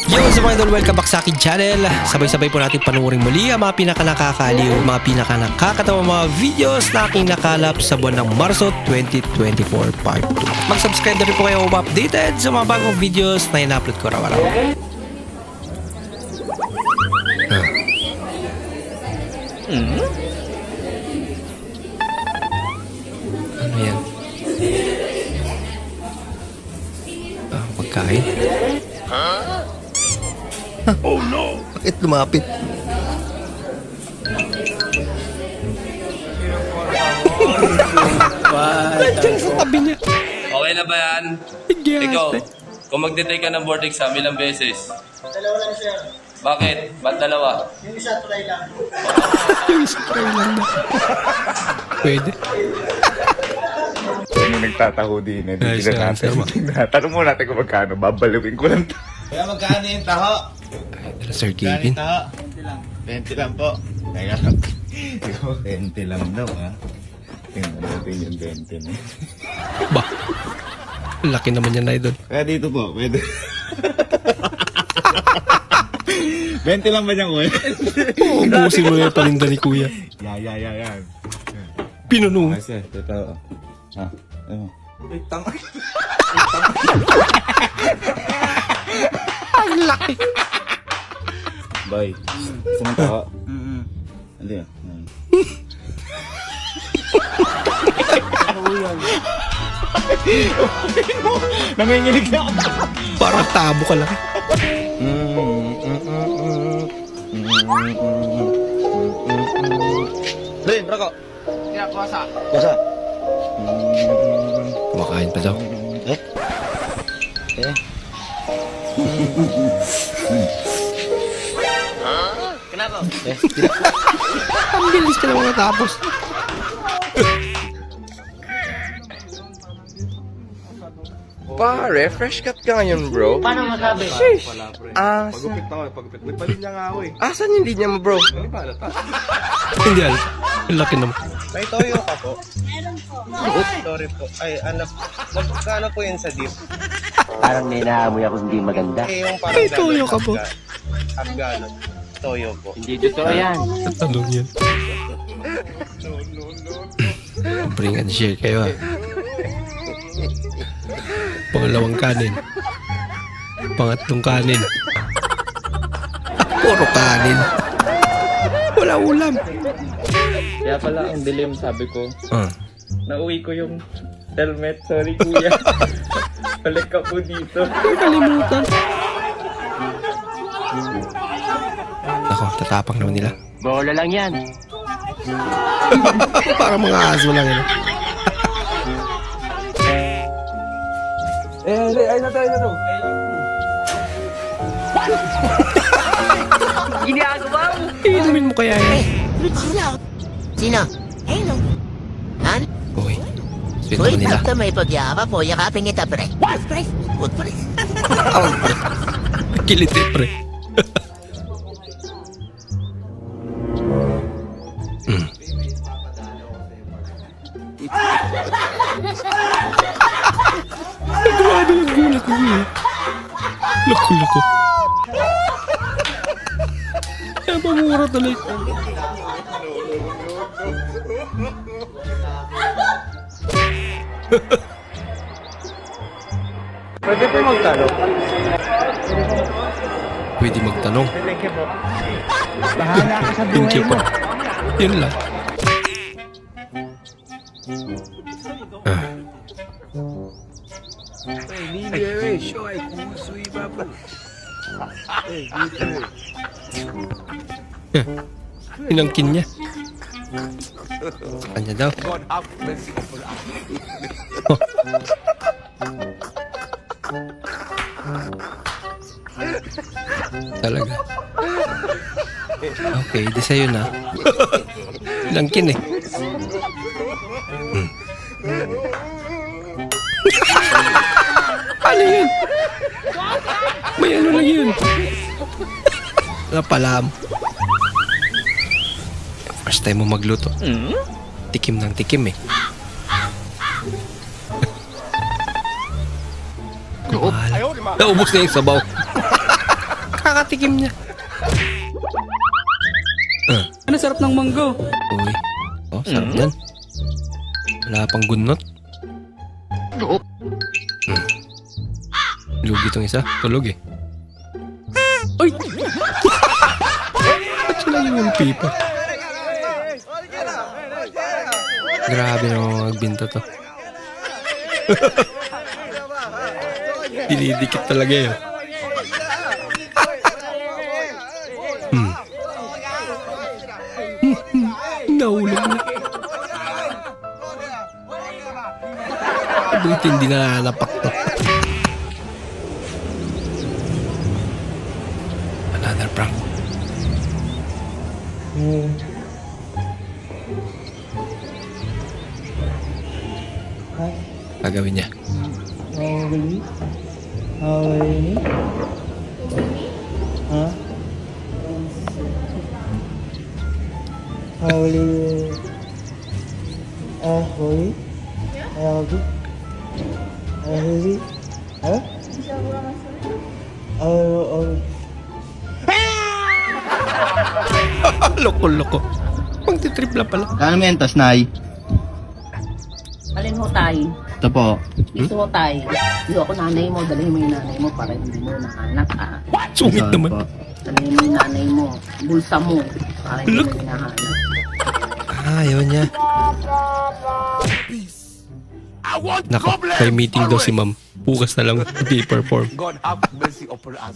Yo, what's up mga idol? Welcome back sa akin channel. Sabay-sabay po natin panuorin muli ang mga pinaka-nakakaliw, mga pinaka-nakakatawa mga videos na aking nakalap sa buwan ng Marso 2024 Part 2. Mag-subscribe na rin po kayo updated sa mga bagong videos na in-upload ko araw-araw. Ano yan? Pagkain? Oh no! Bakit lumapit? Nandiyan sa tabi niya. Okay na ba yan? Yes. Ikaw, kung magte-take ka ng board exam, ilang beses? Dalawa lang siya. Bakit? Ba't dalawa? Yung isa, try lang. Yung spray lang na. Pwede. Yung nagtataho din, hindi Nice sila answer, natin. ma. Tanong mo natin kung magkano, babaluin ko lang. Kaya magkano yung taho? Sir Magkano Kevin. yung taho? 20 lang po. Kaya 20 lang daw ha. Tingnan natin yung 20 na. Ba? Laki naman yan na idol. Kaya dito po, pwede. 20 lang ba niya kuya? Oo, ubusin mo na yung palinda ni kuya. Yan. Pinunong. Kasi, totoo. Ah, ano? Ang laki. Boy, gusto mo taho? Hindi ah. Nanginginig na ako. Parang tabo ka lang. Rin, rako. Kaya kuwasa. Basa. Kumakain pa daw. Kenapa? Ang bilis ka naman natapos. Pare, fresh cut ka ngayon, bro. Paano masabi? Pagupit ako, pagupit. May palinya nga ako eh. Asan yung linya mo, bro? Hindi alam. Ang laki naman. May toyo ka po? Meron po. Sorry po. Ay, ano, magkano po yun sa dip? Parang may naamoy ako hindi maganda. Eh, yung parang May toyo ka po? Afgano. Toyo po. Hindi totoo yan. Tanong yan. Bring and share kayo ah. Pangalawang kanin. Pangatlong kanin. Puro kanin. Wala ulam. Kaya pala ang dilim, sabi ko. Nauwi ko yung helmet. Sorry, kuya. Balik ako dito. Kalimutan. Ako, tatapang naman nila. Bola lang yan. Parang mga aso lang yun. Ay na to. Inumin mo kaya yan. Sino? Hello. Han? Uy, sweet Uy, naman nila. takto may pagyaba po. Yakapin kita, pre. Pre. Good, pre. Kilit eh, pre. Grabe yung gulat mo eh. Loko-loko. Kaya pamura tuloy. Pwede po magkano? Pwede magtanong. Thank you po. Thank you po. Yun lang. Inangkin niya. Sa kanya daw. Oh. Talaga. Okay, di sa'yo na. Inangkin eh. Ano yun? May ano lang yun. Napalam. First time mo magluto. Tikim ng tikim eh. Kumahal. Naubos na yung sabaw. Kakatikim niya. Ano sarap ng manggo? Uy. Oh, sarap yan. Wala pang gunot. Lugi tong isa. Tulog eh. Uy! Ba't sila yung pipa? Grabe naman magbinta to. Dinidikit talaga yun. Nahulog na. Buti hindi na napak to. Another prank. Gagawin niya. Loko-loko. Pagtitrip lang pala. Kano mentos, Nay? Alin mo tayo? Ito po. Gusto mo tayo? Hindi ako nanay mo, dalhin mo yung nanay mo para hindi mo nahanap ah. Sungit naman. Dalhin mo yung nanay mo, bulsa mo, para hindi mo hinahanap. Ayaw niya. Nako, may meeting daw si ma'am. Bukas na lang di-perform. God have mercy upon us.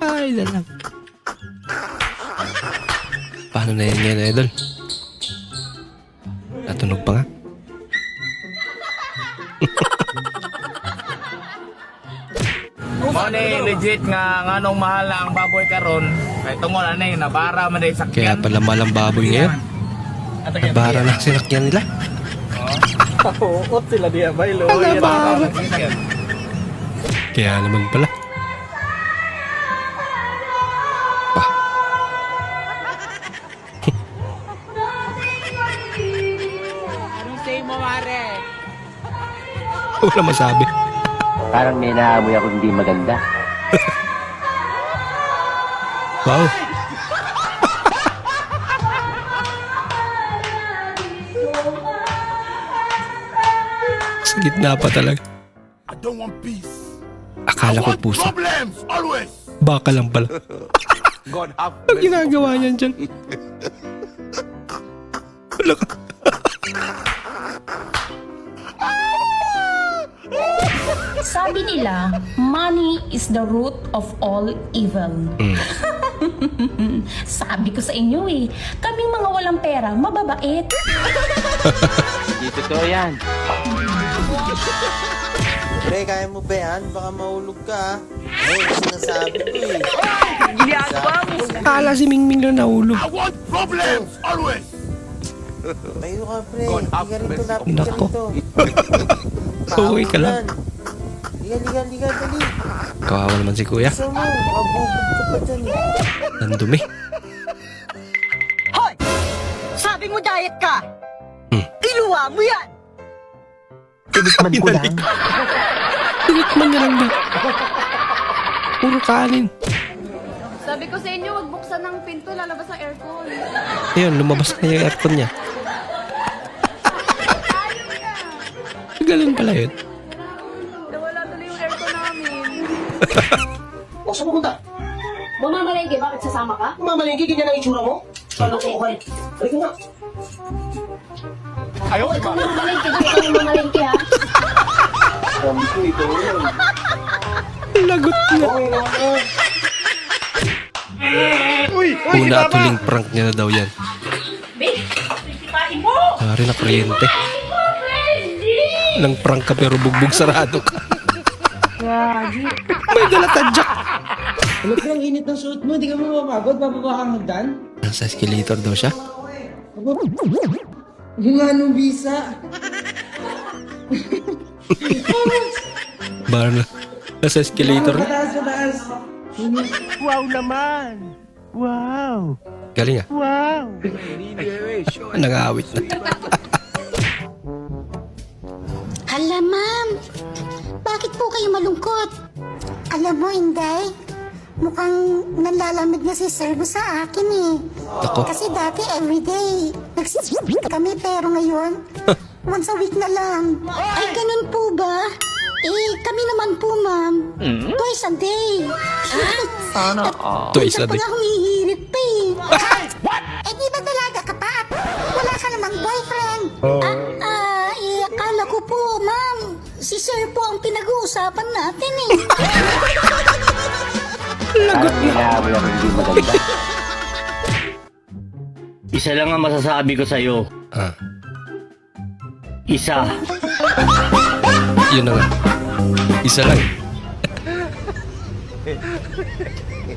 Ay, na lang. Paano na yan ngayon, idol? Natunog pa nga. Money legit nga nganong mahal na ang baboy karon. Kay tungod ani nabara man day Kaya sakyan. pala malang baboy ngayon. Nabara na ang sinakyan nila. Uot sila diya, baylo. Nabara. Kaya naman pala. Pa. Anong say mo, Mare? Wala masabi. Parang may naamoy ako hindi maganda. Wow. Sa gitna pa talaga. I don't want peace. Akala ko pusa. Problems always. Baka lang pala. God have Ang ginagawa niyan dyan. Wala ka. Sabi nila, money is the root of all evil. Sabi ko sa inyo eh, kaming mga walang pera, mababait. Hindi totoo yan. Pre, kaya mo ba yan? Baka mahulog ka. Ay, sinasabi ko eh. Akala si Mingming na nahulog. I want problems always. Tayo ka, pre. God have Liga rito, mercy. lapit ka Nako. rito. Okay ka lang. Liga, dali. Kawawa naman si kuya. Gusto mo, makabubog ka pa dyan. Nandumi. Hoy! Sabi mo diet ka! Iluwa mo yan! Tinikman ko lang. Tinikman niya lang ba? Puro kanin. Sabi ko sa inyo, wag buksan ng pinto, lalabas ang aircon. Ayun, lumabas na yung aircon niya. Galing pala yun. Nawala tuloy yung aircon namin. O, saan pupunta? Mamamalengke, bakit sasama ka? Mamamalengke, ganyan ang itsura mo? Paano ko okay? Halika nga. Ayaw ka mamamalengke, bakit ka mamamalengke ha? Lagot na. Una at huling prank niya na daw yan. Dari na kuryente. Nang prank ka pero bugbog sarado ka. May dala tadyak. Ano ang init ng suot mo? Hindi ka mo mapagod? Bababa kang hagdan? Nasa escalator daw siya. Yung anong visa? Bar na. Nasa escalator na. Mataas. Wow naman! Wow! Galing ah. Wow! Nangawit na. Hala, ma'am. Bakit po kayo malungkot? Alam mo, Inday, mukhang nanlalamig na si Sir sa akin eh. Ako. Kasi dati everyday, kami pero ngayon, once a week na lang. Ay, ganun po ba? Eh, kami naman po, ma'am. Twice a day. Sana Twice a Minsan day. pa nga humihirit pa eh. Eh, di ba dalaga ka pa at wala ka namang boyfriend? Akala ko po, ma'am. Si Sir po ang pinag-uusapan natin eh. Parang minahamoy ako hindi maganda. Isa lang ang masasabi ko sa'yo. Ah, Isa. yun na nga. Isa lang.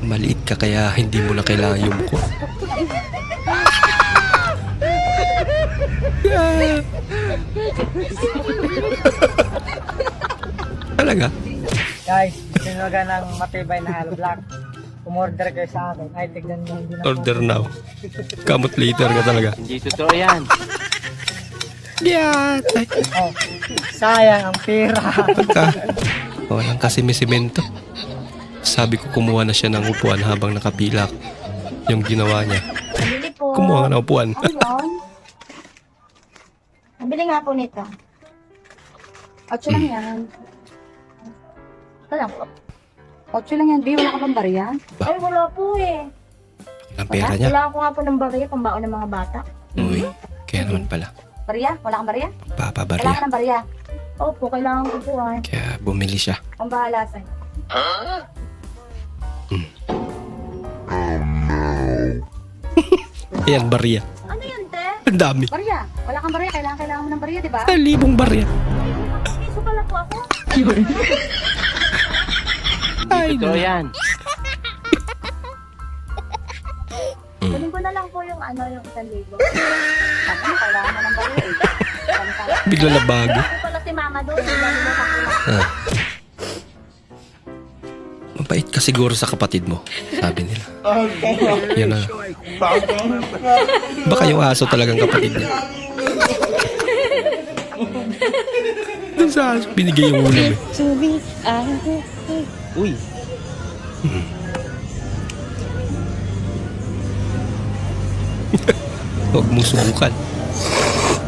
Maliit ka kaya hindi mo na kailangan yumuko. Talaga? Guys, sinuga ng matibay na hollow block. Umorder kayo sa akin. Ay, tignan mo. Hindi na Order now. Kamot later ka talaga. Hindi totoo yan. Yeah. Oh, sayang ang pera. Pagka walang kasi may semento. Sabi ko kumuha na siya ng upuan habang nakapilak. Yung ginawa niya. Nabili po. Kumuha ka ng upuan. Ayun. Nabili nga po nito. 8 lang yan. Ito lang po. 8 lang yan, B. Wala ka pang barya? Ay, wala po eh. Ang pera niya. Wala ko nga po ng barya, pambaon ng mga bata. Uy, kaya naman pala. Barya? Wala kang barya? Wala ka Papabarya. ng barya? Opo, kailangan ko po ay. Kaya bumili siya. Ang bahala sa'yo. Ayan, barya. Ano yun, te? Ang dami. Barya? Wala kang barya, kailangan mo ng barya, di ba? 1,000 barya. Piso pala po ako. Hindi totoo yan. Galing ko na lang po yung yung 1,000. Ano, kailangan mo ng barya eh. Bigla na bago. Ako pala si mama doon, hindi mo kakula. Ah. Mabait ka siguro sa kapatid mo, sabi nila. Yan na. Baka yung aso talagang kapatid niya. Dun sa aso, binigay yung ulam eh. Uy. Huwag mong subukan.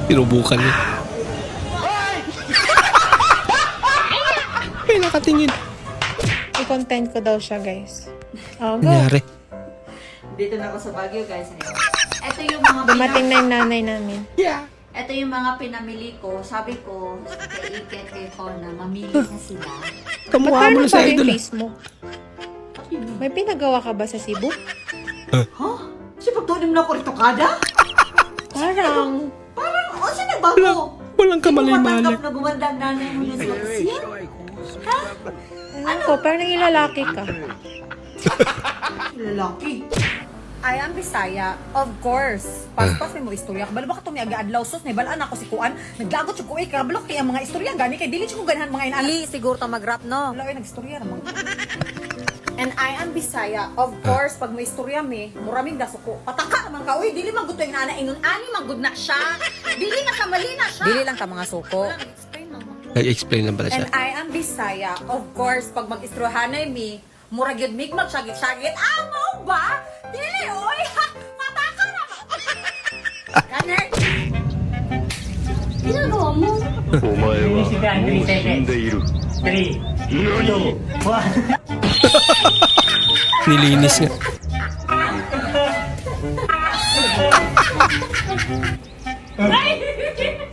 Pinubukan niya. May nakatingin. I-content ko daw siya, guys. Oh, go. Nangyari. Dito na ako sa Baguio, guys. Ito yung mga Dumating na yung nanay namin. ito yung mga pinamili ko. Sabi ko kay Iket, kay Kona, mamili na sila. Kamukha mo na sa idol. yung face mo? May pinagawa ka ba sa Cebu? Si pagtunim na ko rito kada? Parang... O, sino nagbago? Walang kamalay-malay. na gumanda ang nanay mo na siya? Ano ko, parang nangilalaki ka. Lalaki. I am Bisaya, of course. Paspas may mo istorya. Kabalo ba ka itong aga-adlaw sos? Naibalaan ako si Kuan. Naglagot siya ko eh. Kabalo kaya mga istorya. Gani kay dili siya ko ganahan mga inaan. Ali, siguro ta mag-rap, no? Wala eh, nag-istorya naman. And I am Bisaya, of course. Pag may istorya me, muraming daso ko. Pataka naman ka. Uy, dili man gusto yung nana. Inun, ani man good na siya. Dili na ka, mali na siya. Dili lang ta mga suko. Nag-explain lang pala siya. And I am Bisaya, of course. Pag mag-istoryahanay me, murag yun mig magsagit-sagit. Amo ba? Dili, oy! Pataka naman! Kaner! Ginagawa mo? お前はもう死んでいる。何？ Nilinis nga.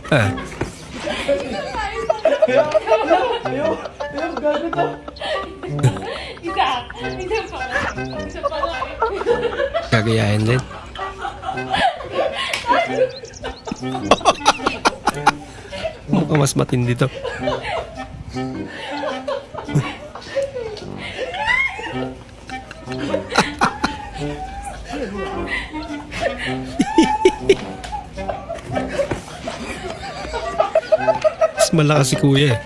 Ah. Gagayahin din. Mukhang mas matindi to. Mas malakas si kuya eh.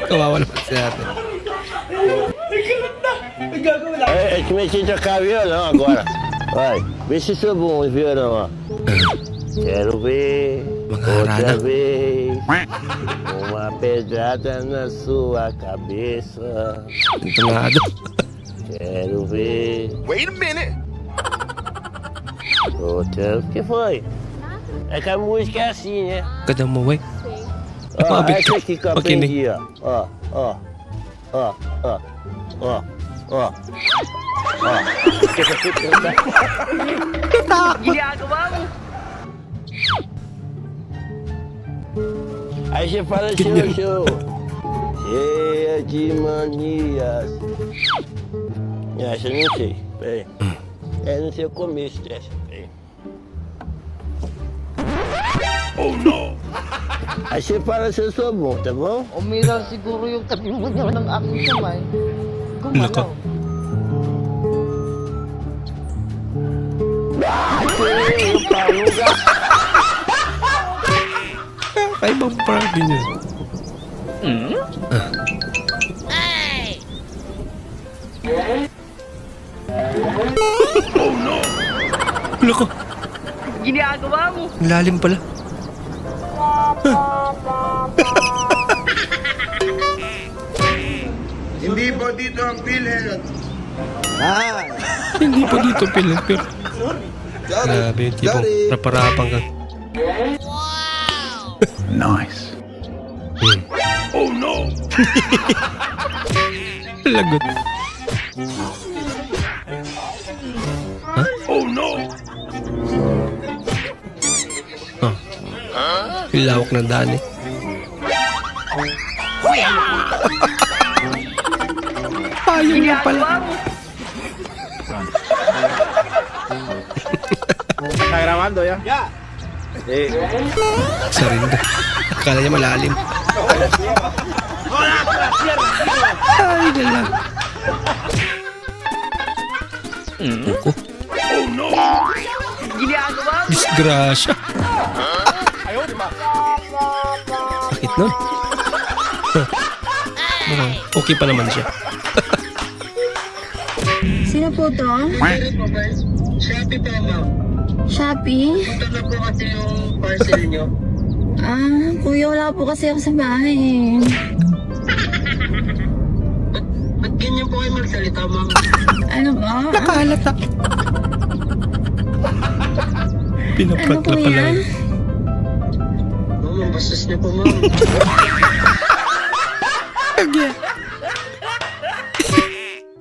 Kawawa naman si ate. Comecei a tocar violão agora. Vai, vê se sou bom em violão, ó. Quero ver Mga harana. outra vez. Uma pedrada na sua cabeça. Entonado. Quero ver. Wait a minute! O que foi? É que a música é assim, né? Ganda mo, wey. Ó, Mabit essa ka. aqui que eu Pakinig. aprendi, ó. Ó, ó. Ó, ó. Ó, ó. Ó. Ginagawa mo. Aí você fala assim, ô show. Cheia de manias. Essa eu não sei. Peraí. É, não sei o começo dessa. Peraí. Oh, não! Aí você fala se eu sou bom, tá bom? Umiral siguro yung tabi mo ng aking kamay. Lako. Ay, ibang prank din yun. Oh no! Lako. Ginagawa mo? Ang lalim pala. Hindi po dito ang PhilHealth. Hindi pa dito pero grabe yung tipong raparapang ka. Nice. Oh no! Lagot. Huh? Oh no! Yung lawak ng daan eh. Ayun nga pala. ¿Está grabando ya? Ya. Sí. Sarinda. Akala niya malalim. Ay, gala. Buko. Oh no! Disgrasya. Sakit nun. Okay pa naman siya. Sino po to? Shopee po, ma'am. Shopee? Punta na po kasi yung parcel nyo. Ah, kuya, wala po kasi ako sa bahay eh. Ba't ganyan po kayo magsalita, ma'am? Ano ba? Nakahalata. Pinapratla Ano po pala yan? yun. Ma'am, ang bastos niyo po, ma'am.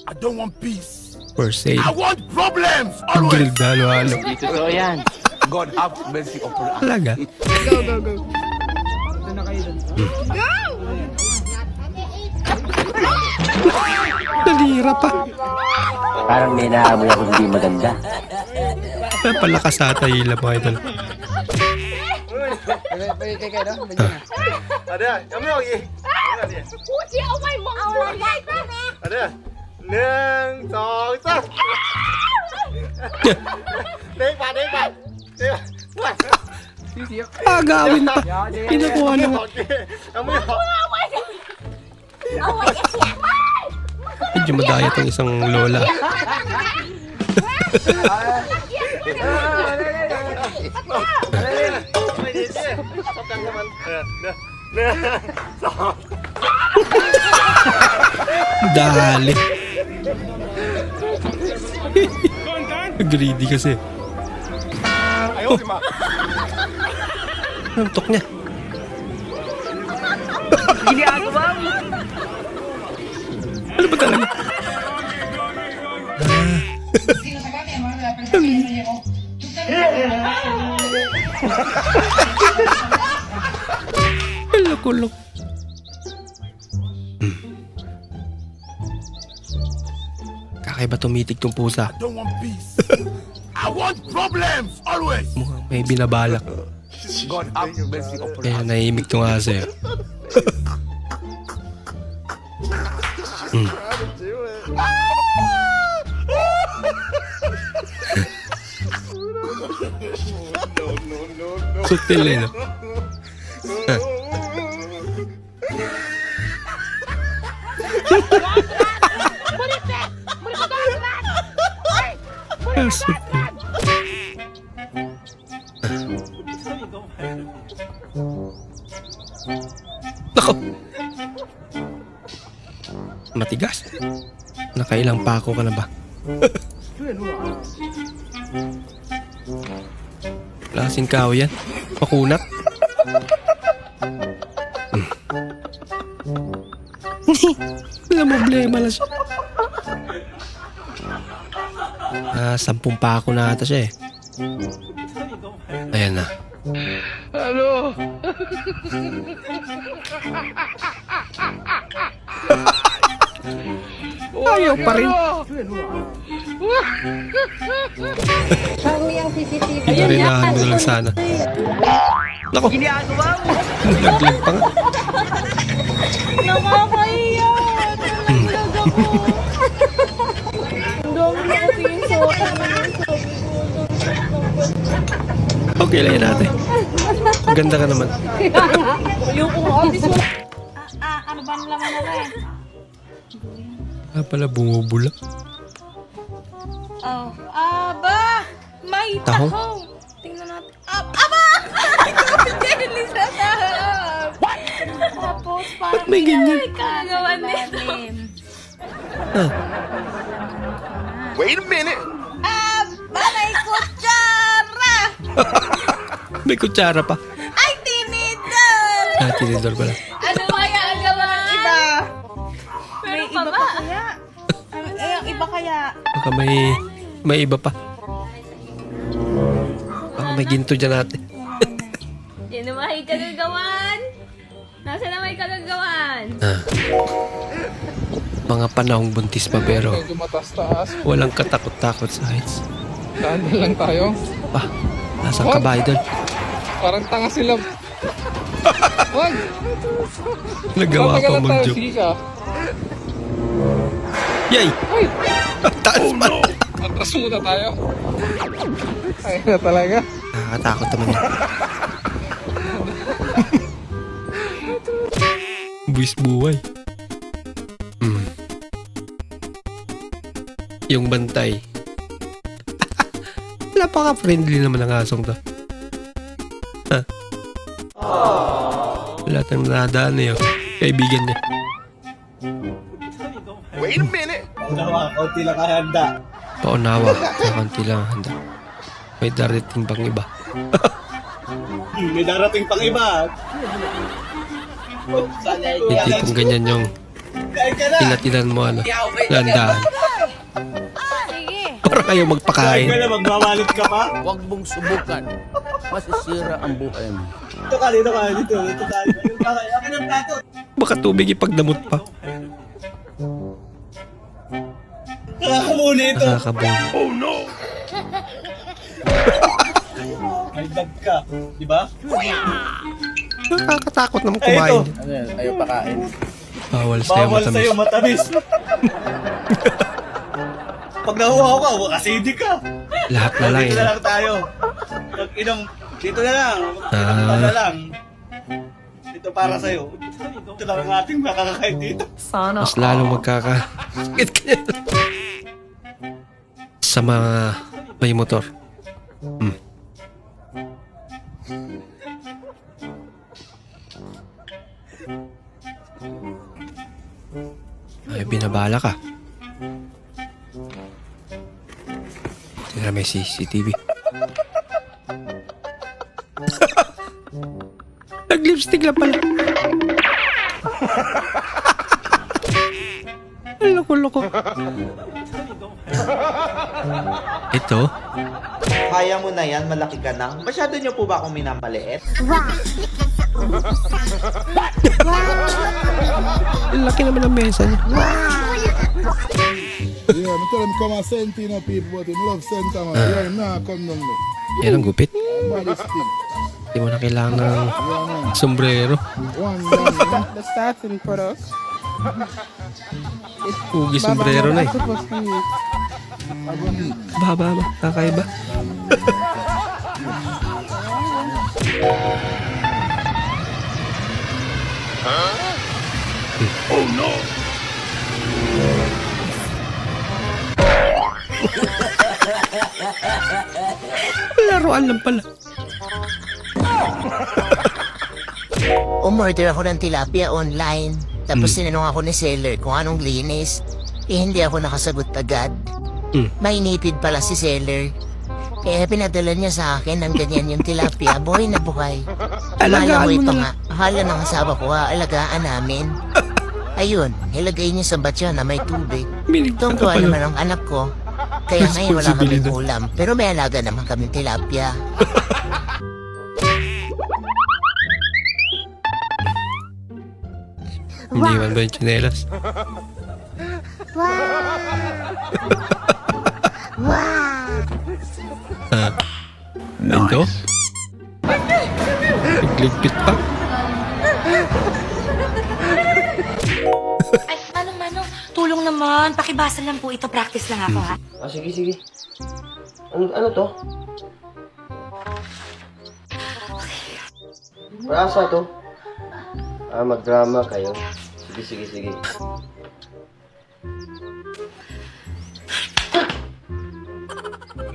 I don't want peace. For sale. I want problems! Ang grilled na halo-halo. Dito to yan. God have mercy upon us. Talaga? Go, go, go. Ito na kayo dun. Nalira pa. Parang may naamoy ako hindi maganda. Palakas ata yung ilap mga idol. Ada, kami lagi. Ada. Neng, song, song. Đây bạn, đây bạn. Đây bạn. Agawin pa. Pinakuha na nga. Kami học. Medyo madaya itong isang lola. Dali. Greedy kasi. Nantok niya. Ginagawa mo? Ano ba talaga? Loko-loko. Kakaiba tumitig tong pusa. I don't want peace. I want problems always. Mukhang may binabalak. God have mercy upon us. Kaya nahimik tong aso eh. Sutil eh, no? Sutil. Nako. Matigas. Nakailang pako ka na ba? Klaseng kao yan. Makunat. Wala problema lang siya. 10 pako na ata siya eh. Ayan na. Ano? Ayaw pa rin. Pinarinahan mo na lang sana. Nako. Ginagawa mo. Naglag pa nga. Nakakaiya. Naglag ako. Ang dami na kasi yung Okay lang yan natin. Maganda ka naman. yung kung office mo. Ano ba ang laman na rin? Pala bumubula. Oh. Aba! May Tahong? tahong! Tingnan natin. Aba! Jelly sa tahong! What? Tapos parang may ganyan? kagawan nito. Ah. Wait a minute! Aba! May kutsara! May kutsara pa. Ay, tinidor! Tinidor pala. Ano kaya ang gawa ng iba? May iba pa kaya? Ang iba kaya? Baka may iba pa. Baka may ginto dyan natin. Yan na may kagagawan! Nasa na may kagagawan? Mga panahong buntis pa pero Medyo matas-taas. walang katakot-takot sa heights. Dahan lang tayo. Nasaan ka ba, idol? Parang tanga sila. Wag! Nagawa pa tayo, mag-joke. Sika. Yay! Taas pa! Atras muna tayo. Ay na talaga. Nakakatakot naman yun. Buwis buhay. Yung bantay. Napaka-friendly naman ang asong to. Wala tayong nadaan na yun. Kaibigan niya. Wait a minute! Unawa, konti lang handa. Paunawa. Konti lang ang handa. May darating pang iba. May darating pang iba. Hindi tipong ganyan yung tinatinan mo ano. Landaan. Para kayo magpakain. Kaya magbawalit ka pa? Huwag mong subukan. Masisira ang buhay mo. Dito tayo. Akin ang plato. Baka tubig ipagdamot pa. Nakakabuni ito. Nakakabuni. Oh no! May bag ka, di ba? Nakakatakot naman kumain. Ano yan? Ayaw pakain. Bawal sa'yo matamis. Pag nahuha ka, makasidi ka. Lahat na lang Dito eh. na lang tayo. Pag dito na lang. Na lang. Ito para sa'yo. Ito lang ang ating makakakain dito. Mas lalong magkakasakit ka nito. Sa mga may motor. Ay, binabala ka. Tira may CCTV. Nag-lipstick lang pala. Loko-loko. Ito? Kaya mo na yan, malaki ka na. Masyado niyo po ba akong minamaliit? Ang laki naman ang mesa niya. Yeah, I tell him come and send you know people, but him love center man. Yeah, nah, come down there. Yan ang gupit. Baddest thing. Hindi mo na kailangan ng sombrero. The starting product. Pugi sombrero na eh. Supposed to use. Baba ba? Kakaiba. Oh no! Laruan lang pala. Umorder ako ng tilapia online. Tapos tinanong ako ni seller kung anong linis. Hindi ako nakasagot agad. Mainipid pala si seller. Kaya pinadala niya sa akin ng ganyan yung tilapia. Buhay na buhay. Akala ko ito nga. Akala ng asawa ko alagaan namin. Ayun, ilagay niya sa batya na may tubig. Tungtuwa naman ang anak ko. Kaya ngayon wala kaming ulam. Pero may alaga naman kaming tilapia. Hindi man ba yung tsinelas? Ito? Nagligpit pa? Ay, Manong, tulong naman. Pakibasa lang po ito. Practice lang ako, ha? Sige. Ano to? Marasa to? Magdrama kayo. Sige.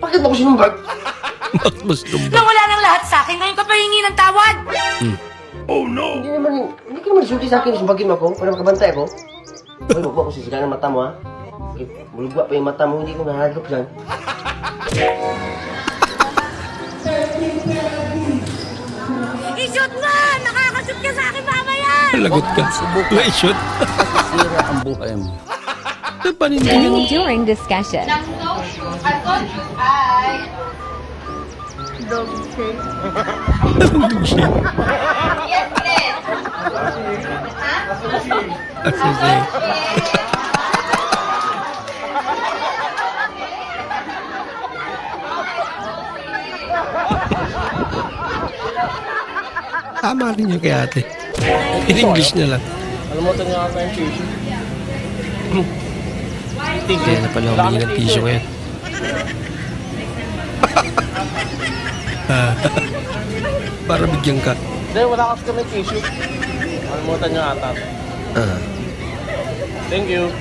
Bakit mo ko sinumbag? Nawala ng lahat sa akin. Ngayon ka pa hingi ng tawad. Oh no! Hindi ka naman sulti sa akin. Sumbagin mo ako. Para makabantay ako. Huwag mo ako sisigahan ng mata mo, ha? Bulugwa pa yung mata mo. Hindi ko nahagap dyan. I-shoot mo! Nakakashoot ka sa akin mamaya! Lagot ka. Na-shoot. Sira ang buhay mo. During discussion. I thought you dog shit. Yes, please. Tama rin yung kay ate. In English na lang. Alimutan niya ata yung tissue. Kaya na pala humingi ng tissue ngayon. Para bigyan ka. Hindi, wala kasi kami tissue. Alimutan niya ata. Thank you.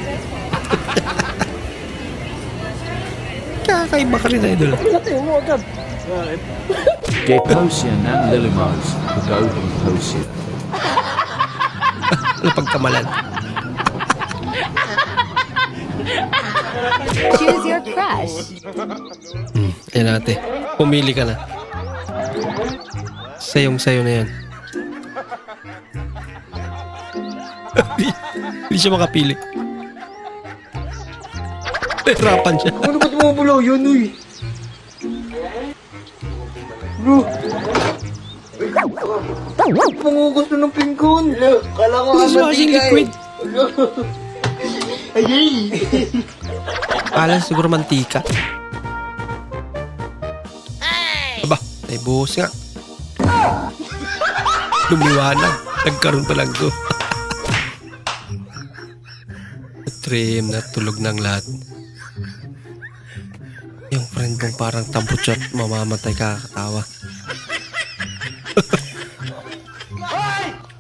Kakaiba ka rin, idol. Natin mo agad. Bakit? Gay Potion and Lilimos, the Golden Potion. Napagkamalan. Choose your crush. Ayan ate. Pumili ka na. Sayong-sayo na yan. Hindi siya makapili. Hirapan siya. Ano ba't mo bulaw yun, uy? Bro. Pangugas na ng pingkon. Kala ko Dishwashing liquid. Ayay. Kala siguro mantika. Aba, ay buhos nga. Lumiwanag. Nagkaroon pa lang to. Trim na tulog ng lahat. Yung friend kong parang tampuchot, mamamatay kakatawa.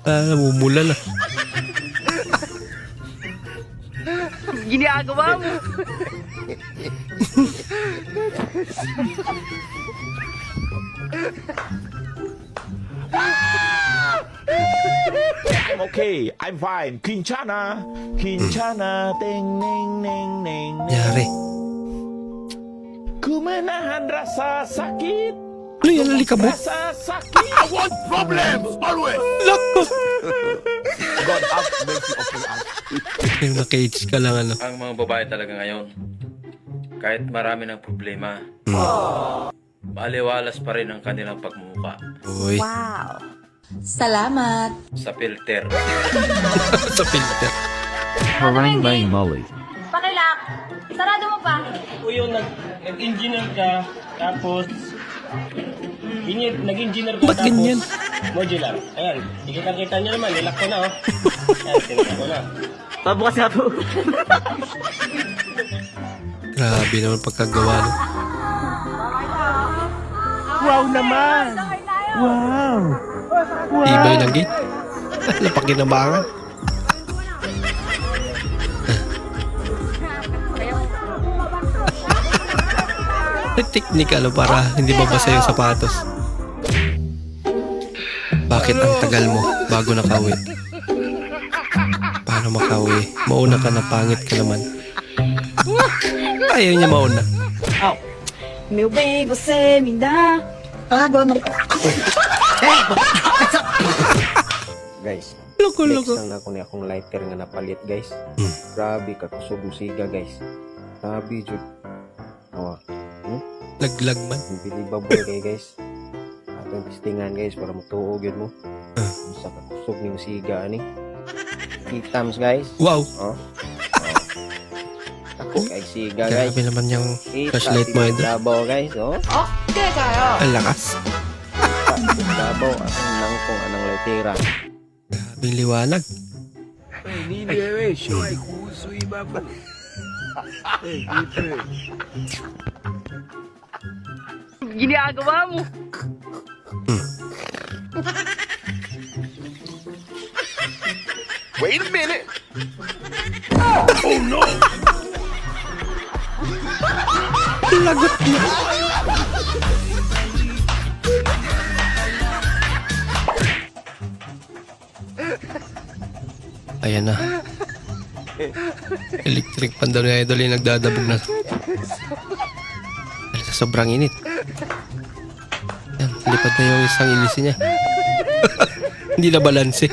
Namumula na. Ginagawa mo. I'm okay. I'm fine. Kinchana. Ting, ning, ning, ning. Yari. Kumenahan rasa sakit. Ano yan, alikabok? Rasa sakit. I want problems always. Lako. God have mercy upon us. Yung naka-age ka lang, ano. Ang mga babae talaga ngayon, kahit marami ng problema, maliwalas pa rin ang kanilang pagmumukha. Uy. Wow. Salamat. Sa filter. Sa filter. Harangbang Molly. Pakilak. Sarado mo pa. O yun, nag-engineer ka, tapos nag-engineer ka, Ba't ganyan? modular. Ayan, kita nyo naman, nilak ko na, oh. Ayan, tinilak ko na. Pabukas nga po. Grabe naman pagkagawa, no? Wow naman! Wow! Ibay ng gate. Napakinabangan. Technical para hindi mabasa yung sapatos. Bakit ang tagal mo bago nakauwi? Paano makauwi? Mauna ka na, pangit ka naman. Ayaw niya mauna. Meu bem, você me dá água no... Guys, loko. next lang na ako ni akong lighter nga napalit, guys. Grabe ka kusog musiga, guys. Grabe, Jud. Awa. Laglag man. Unbelievable kay guys. Atong testingan, guys, para magtuog yun mo. Sa kakusog ni musiga, ani. 8 times, guys. Wow. Ako kay siga, guys. Grabe naman yung flashlight mo, Idol. Labaw, guys, oh. Okay kayo. Ang lakas. Labaw, asang nang kung anang lightera. Grabing liwanag. Ginagawa mo. Wait a minute. Oh no. Lagot niya. Ayan na. Electric pan daw ni Idol yung nagdadabog na. Dahil sa sobrang init. Yan, lipad na yung isang ilisi niya. Hindi na balanse.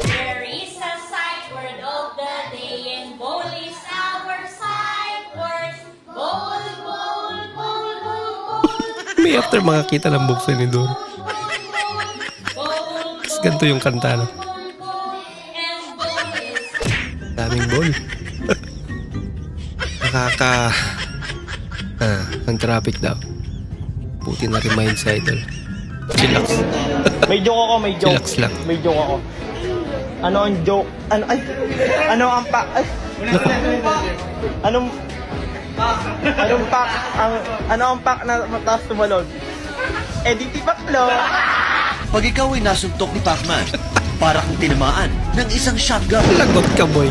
There is a sight word of the day and bowl is our sight word. Bowl, bowl, bowl, bowl, bowl. May after makakita ng buksan ni Doro. Tapos ganito yung kanta, no? Daming ball. Ang traffic daw. Buti na remind sa Idol. Chillax. May joke ako, may joke. Chillax lang. May joke ako. Ano ang joke? Ano ang pa... Ay! Anong pak na mataas tumalon? Di baklo. Pag ikaw ay nasuntok ni Pacman, para kung tinamaan ng isang shotgun. Lagot ka, boy.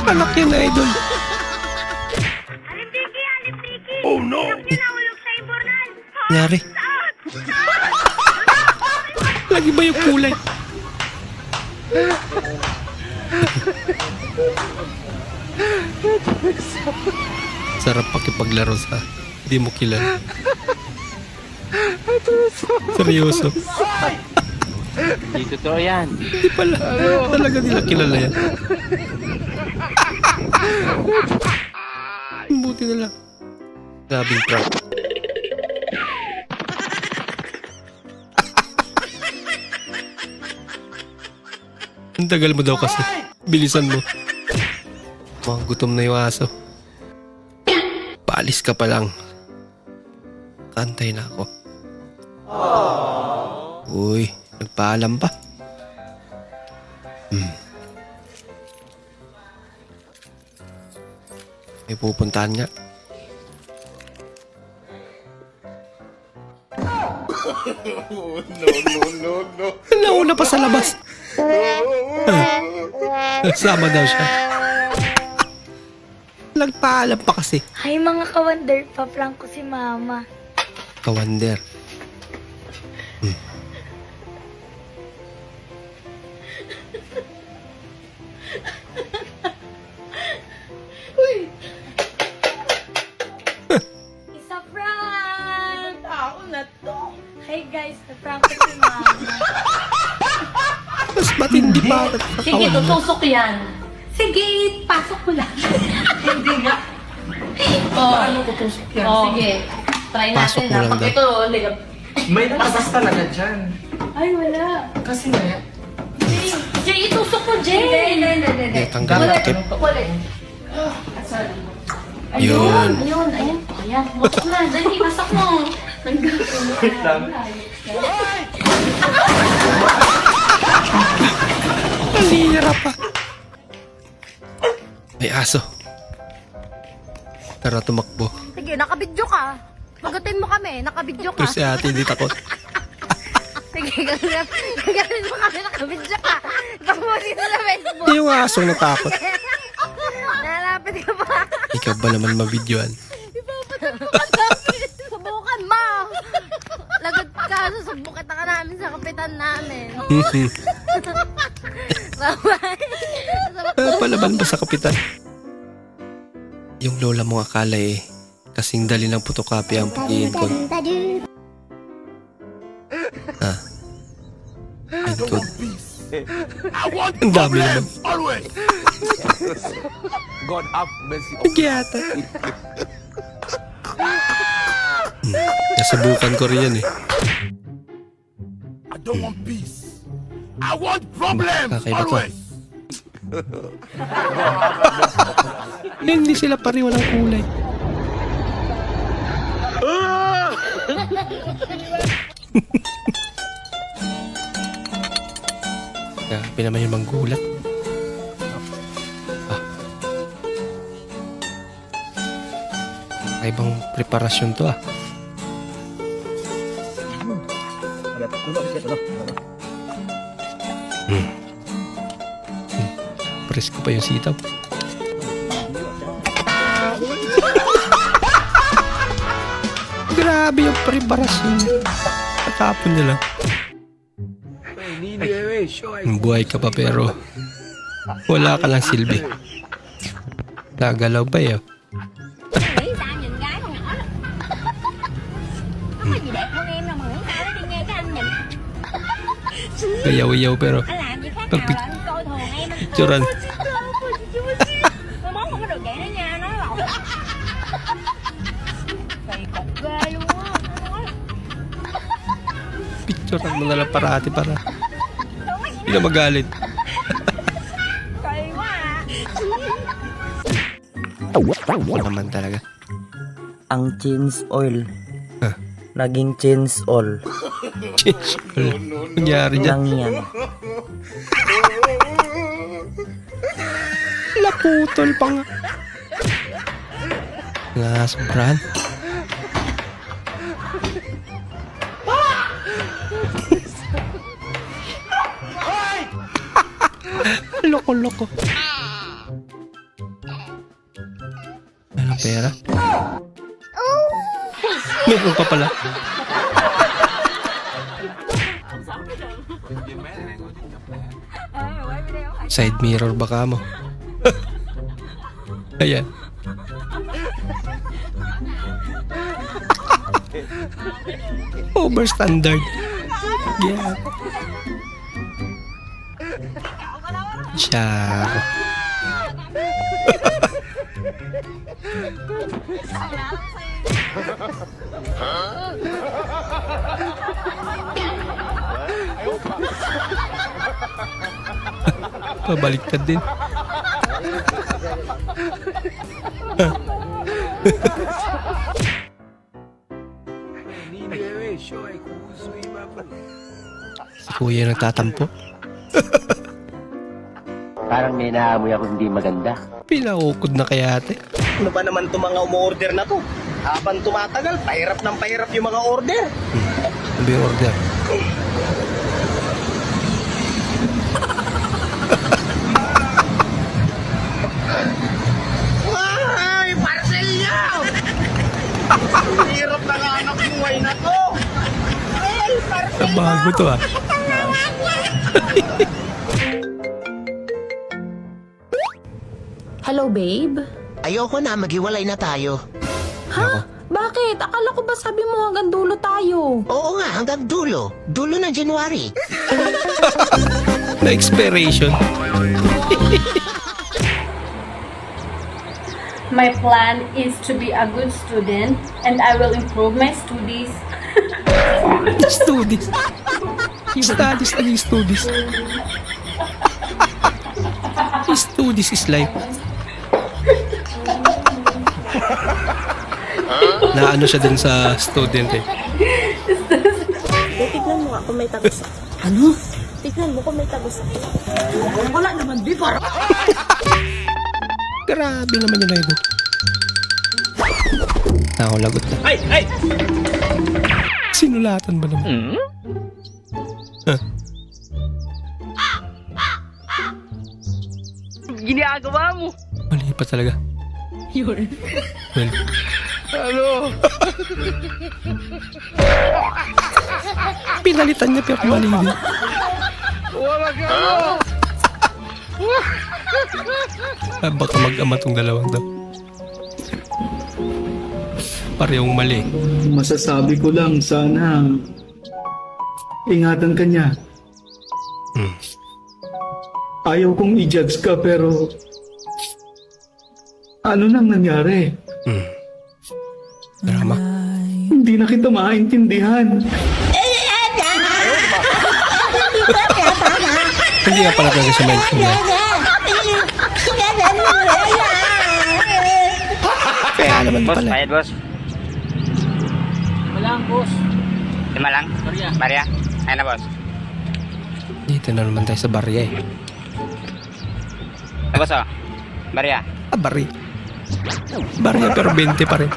Anak yan na, Idol. Oh no. Nangyari? Lagi ba yung kulay? Sarap pakipaglaro sa hindi mo kilala. Seryoso. Hindi totoo yan. Hindi pala. Talaga nila kilala yan. Buti na lang. Grabing prank. Ang tagal mo daw kasi. Bilisan mo. Mga gutom na yung aso. Paalis ka pa lang. Kantay na ako. Uy, nagpaalam pa. May pupuntahan nga. No. Nauna pa sa labas. Sama daw siya. Nagpaalam pa kasi. Hi mga kawander, pa-prank ko si mama. Kawander. Isa prank! Tao na to. Hi guys, na-prank ko si mama. Mas matindi pa. Sige, tutusok yan. Sige, pasok ko lang. Hindi nga. Paano tutusok yan? Sige, try Pasok natin mo ha. lang Pag daw. ito, May pasas talaga dyan. ay wala. Kasi na Jay, itusok mo, Jay. Eh, tanggal yung takip. Ulit. Sorry. Yun. Ayun. Ayan, pasok na. Dali, pasok mo. Wait lang. Nalihira pa. May aso. Tara, tumakbo. Sige, nakabidyo ka. Pagatin mo kami, nakabidyo ka. Pero si ate hindi takot. Sige, gagawin mo kami, nakabidyo ka. Ipag-post sa Facebook. Yung aso natakot. Nalapit ka pa. Ikaw ba naman mabidyoan? Subukan mo. Papakita ka namin sa kapitan namin. Bye-bye. Palaban ba sa kapitan? Yung lola mo akala kasing dali ng photocopy ang pag-i-encode. Encode. Ang dami naman. God have mercy. Nagyata. Nasubukan ko rin yan I don't want peace. I want problems Kakaiba to. always. Hindi sila pare walang kulay. Grabe naman yung manggulat. Ibang preparasyon to Presko pa yung sitaw. Grabe yung preparasyon. Natapon nila. Buhay ka pa pero wala ka lang silbi. Nagalaw pa Nghĩ sao nhìn gái con nhỏ đó. Không có gì đẹp hơn em đâu mà nghĩ sao nó đi nghe cái anh nhìn. Kayaw-yaw pero Anh làm gì khác nào là anh coi thường em. picturean. Mai mốt không có được vậy đó nha, nói lộn. Kỳ cục ghê luôn á. Picturean mo na lang parati para hindi na magalit. Kỳ quá Naman talaga. Ang change oil. Naging change all. Change all. Nangyari dyan. Lang yan. Laputol pa nga. Sobrahan. Loko-loko. Walang pera. Meron pa pala. Side mirror baka mo. Ayan. Overstandard. Yeah. Siya. Pabaliktad din. Si kuya nagtatampo. Parang may naamoy ako hindi maganda. Pinaukod na kaya ate. Ano ba naman itong mga umu-order na to? Habang tumatagal, pahirap ng pahirap yung mga order. Ano ba yung order? Ay, parcel niya! Hirap ng anak buhay na to! Ay, parcel Bago to Hello, babe? Ayoko na, maghiwalay na tayo. Ha? Bakit? Akala ko ba sabi mo hanggang dulo tayo? Oo nga, hanggang dulo. Dulo ng January. Na expiration. My plan is to be a good student and I will improve my studies. Studies. Studies naging studies. Studies is life. Na ano siya din sa student Tignan mo nga kung may tagos ako. Ano? Tignan mo kung may tagos ako. Wala naman, di para. Grabe naman yun na ito. Ako lagot na. Ay! Ay! Sinulatan ba naman? Ginagawa mo. Mali pa talaga. Yun. Well, Ano? Pinalitan niya pero mali din. Wala ka ano? Baka mag-ama tong dalawang to. Parehong mali. Masasabi ko lang, sana ingatan ka niya. Ayaw kong i-judge ka pero ano nang nangyari? Drama. Hindi na kita maintindihan. Hindi nga pala talaga siya mention niya. Kaya naman Boss, pala. bayad boss. Wala ang boss. 5 lang? Maria? Ayun na boss. Dito na naman tayo sa barya eh. Boss oh. Maria. Ah, bari. Barya pero 20 pa rin.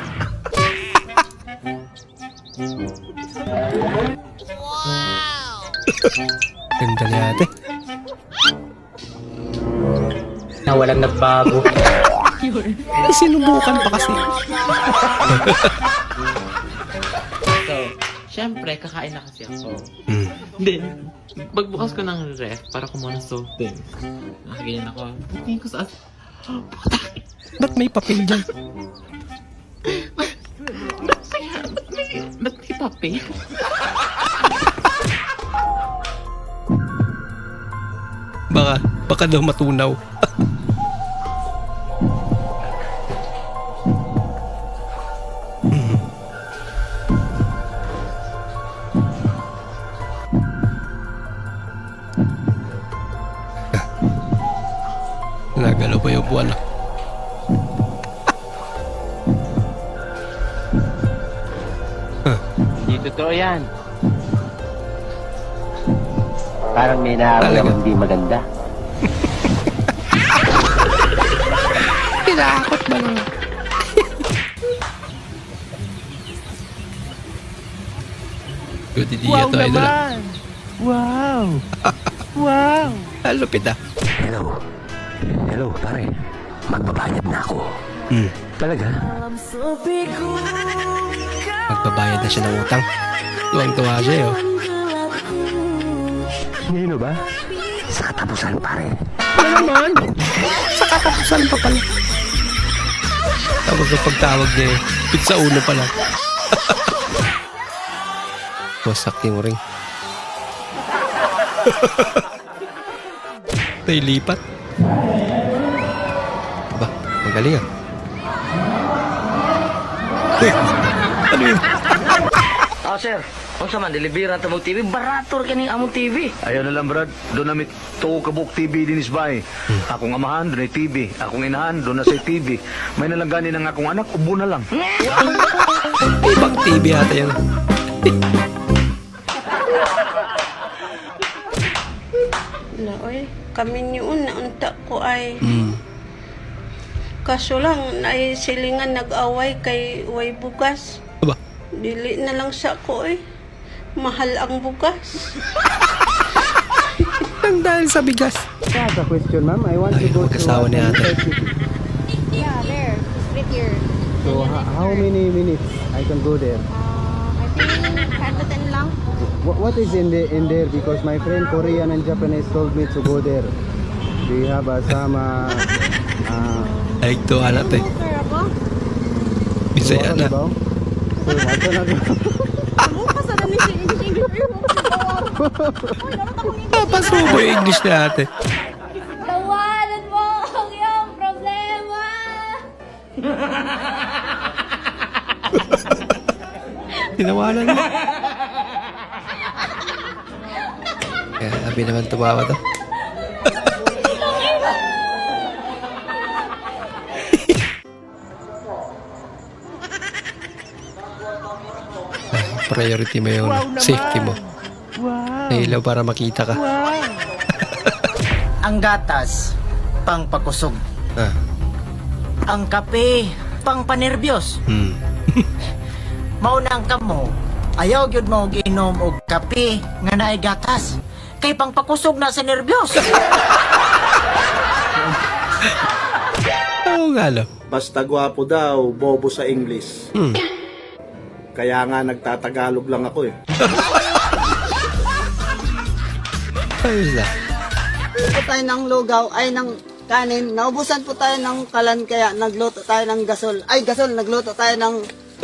Ganda niya ate. Na walang nagbago. Sinubukan pa kasi. So, syempre, kakain na kasi ako. Then, pagbukas ko ng ref para kumuha ng soft drinks. Nakaganyan ako. Tingin ko sa... Ba't may papel dyan? Ba't may papel? Baka daw matunaw. Nagalaw pa yung buwan. Hindi totoo yan. Parang may naaramdaman hindi maganda. Pinakot ba naman? Good idea to, idol. Wow! Wow! Lupit ah. Hello. Hello, pare. Magbabayad na ako. Talaga? Magbabayad na siya ng utang. Tuwang-tuwa siya oh. Ngayon ba? Sa katapusan, pare. Ano naman? Sa katapusan pa pala. Tapos na pagtawag niya eh. Pizza ulo pala. Wasak yung ring. Tay lipat. Ba, magaling ah. Ano yun? Sir. Kung sa man, deliveran ta mo TV, barator kaning among TV. Ayaw na lang, Brad. Doon namin tuo kabuk TV din isbay. Akong amahan, doon ay TV. Akong inahan, doon na sa TV. May nalanggani ng akong anak, ubo na lang. Ibang TV ata yan. Na, oy, kami niyon naunta ko ay. Kaso lang, naisilingan nag-away kay way bugas. Aba? Dili na lang sa ko eh. Mahal ang bugas. Ang dahil sa bigas. I have a question, ma'am. I want to go to Mag-asawa ni ate. Yeah, there. Straight here. So, how many minutes I can go there? I think 5 to 10 lang. What is in there? Because my friend Korean and Japanese told me to go there. Do you have some... Ay, ito alat eh. Bisaya na. Pasubo yung English na ate. Tawanan mo ang iyong problema. Tinawanan mo. Kaya sabi naman tumawa to. Priority mo yung safety mo. Nailaw para makita ka. Ang gatas, pang pakusog. Ah. Ang kape, pang panerbiyos. Mauna ang kamo, ayaw gyud mo ginom og kape nga naay gatas. Kay pang pakusog na sa nerbiyos. Oo nga, no? Basta gwapo daw, bobo sa English. Kaya nga nagtatagalog lang ako eh. Ayos na. Po tayo ng lugaw, ay ng kanin. Naubusan po tayo ng kalan, kaya nagluto tayo ng gasol. Ay, gasol, nagluto tayo ng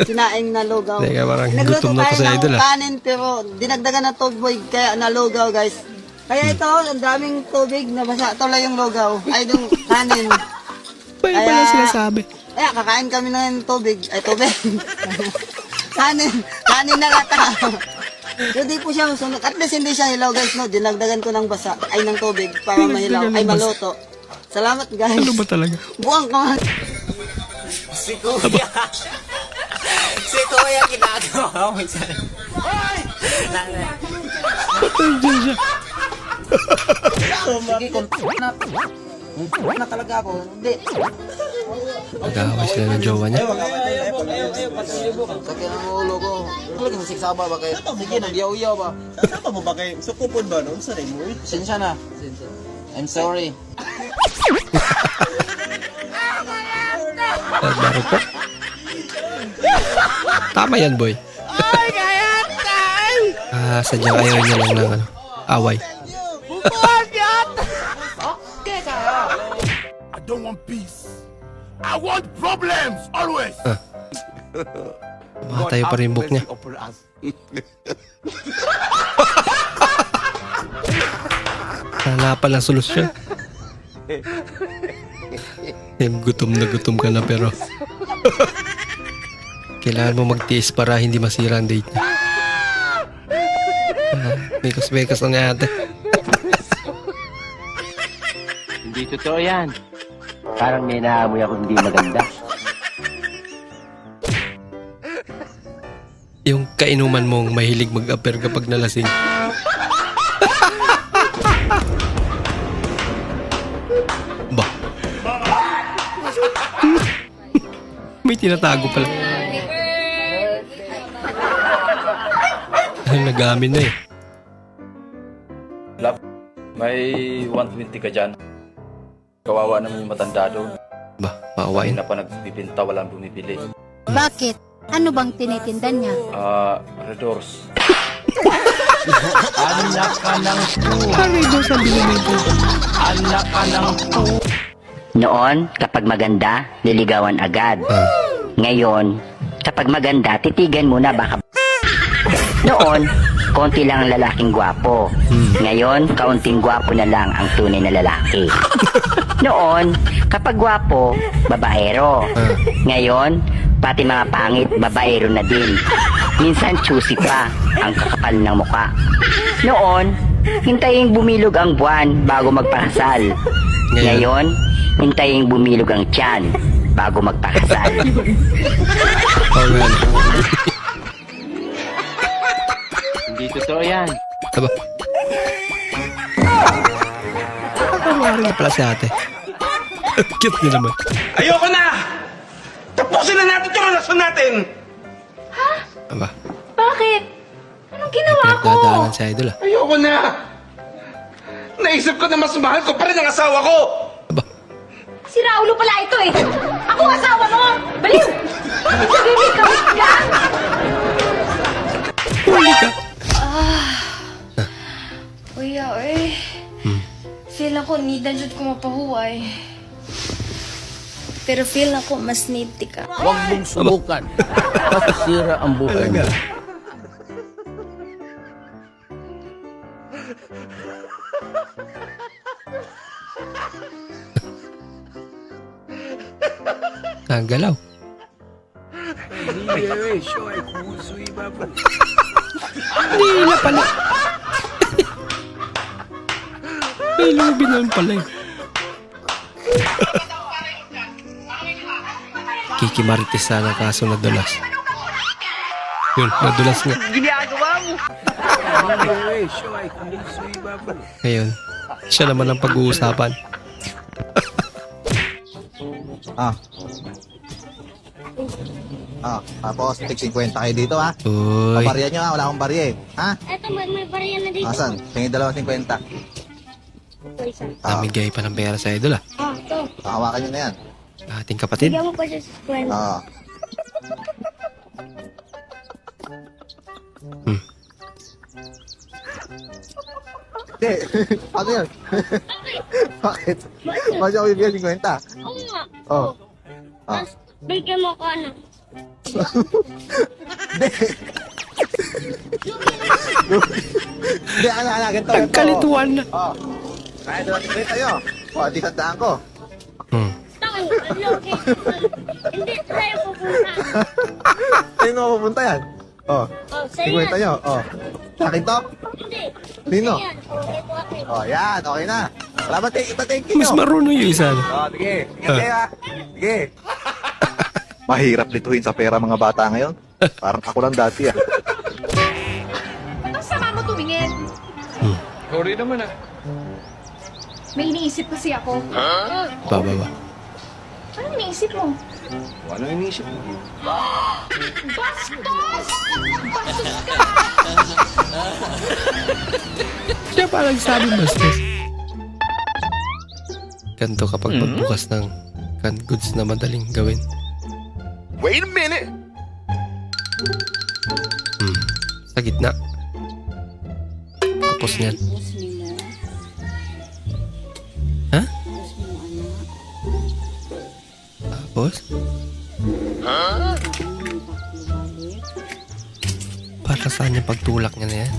sinaing na lugaw. Teka, parang Nagluto gutom na tayo to sa ng idol, ah. kanin, pero dinagdagan na tubig, kaya nalugaw, guys. Kaya ito, ang daming tubig, nabasa tuloy yung lugaw. Ay, yung kanin. Pwede ba na sinasabi? Kaya kakain kami ng tubig. Ay, tubig. kanin na lata. Hindi po siya masunod. At least hindi siya hilaw, guys, no? Dinagdagan ko ng basa, ay ng tubig, para mahilaw, ay maluto. Salamat, guys. Ano ba talaga? Buwang ka. Si Kuya. Si Kuya ginagawa mo. Nandiyan siya. Sige, kung na talaga ako. Hindi. Nag-aaway sila ng jowa niya. Sakit ang ulo ko. Talagang siksaba ba kayo? Sige, nagyaw-yaw ba? Sapa mo ba kayo? Sukupon ba noon sa rin mo? Sinsya na. I'm sorry. Baro po. Tama yan, boy. Ay, kaya tay! Sadyang ayaw niya lang ng away. Bubuhat yan! Okay kaya. I don't want peace. I want problems always. Matayo pa rin yung book niya. Hanapan ng solusyon. Gutom ka na pero kailangan mo magtiis para hindi masira ang date niya. Bekas na nga ate. Hindi totoo yan. Parang may naamoy ako hindi maganda. Yung kainuman mong mahilig mag-appear kapag nalasing. Ba? May tinatago pala. Ay, nag-amin na eh. Love, may 120 ka dyan. Kawawa naman yung matanda doon. Ba, maawain. Na pa nagpipinta, walang bumibili. Bakit? Ano bang tinitinda niya? Redors. Anak ka ng Redors ang binibili. Anak ka ng Noon, kapag maganda, liligawan agad. Ngayon, kapag maganda, titigan muna baka... Noon, konti lang ang lalaking gwapo. Ngayon, kaunting gwapo na lang ang tunay na lalaki. Noon, kapag gwapo, babaero. Ngayon, pati mga pangit, babaero na din. Minsan, choosy pa ang kakapal ng muka. Noon, hintayin bumilog ang buwan bago magpakasal. Ngayon, hintayin bumilog ang tiyan bago magpakasal. Hindi totoo yan. Aba. Nakakawarin na pala si ate. Cute niya naman. Ayoko na! Tapusin na natin yung relasyon natin! Aba. Bakit? Anong ginawa ko? Pinagdadaanan si idol ah. Ayoko na! Naisip ko na mas mahal ko pa rin ang asawa ko! Si Raulo pala ito eh. Ako ang asawa mo. Baliw! Sabihin ka, wait ka! Huli ka. Kuya, feel ako needan jud ko mapahuway. Pero feel ako mas need ka. Huwag mong subukan. Masisira ang buhay mo. Galaw. Hindi na pala. May lubi naman pala eh. Kikimarites sana kaso nadulas. Yun, nadulas nga. Ginagawa mo. Ngayon, siya naman ang pag-uusapan. Tapos, tig 50 kayo dito, ha? Uy. Pabarya nyo, ha? Wala akong barya, eh. Ha? Eto, may bariya na dito. Asan? Tingin 2.50. Ito, isa. Namigay pa ng pera sa idol ah. Ito. Hawakan nyo na yan. Ating kapatid. Bigyan mo pa siya sa 20. Oo. Hindi. Ano yun? Bakit? Bakit ako bibigyan 50? Oo nga. Oo. Ah. Bigyan mo ko ano. Hindi. Hindi, ganito. Nagkalituan na. Oo. Kahit natin tayo. Oo, di tandaan ko. Tayo, okay. Hindi tayo pupunta. Sino pupunta yan? Oo. Oh, sa'yo 50 nyo. Oo. Sa akin to? Hindi. Sino? Ayan, okay po ako. Oh, yan. Okay na. Salamat, thank you. Mas marunong yung isa. Oh, sige. Ingat kayo, ha. Sige. Mahirap lituhin sa pera mga bata ngayon. Parang ako lang dati, ah. Ang sama mo tumingin. Sorry naman ah. May iniisip kasi ako. Bababa. Ano iniisip mo? Ano iniisip mo? Bastos! Bastos ka! Siya parang sabi bastos. Ganto kapag pagbukas ng canned goods na madaling gawin. Wait a minute! Sa gitna. Tapos niyan. Ha? Tapos? Para saan yung pagtulak niya na yan?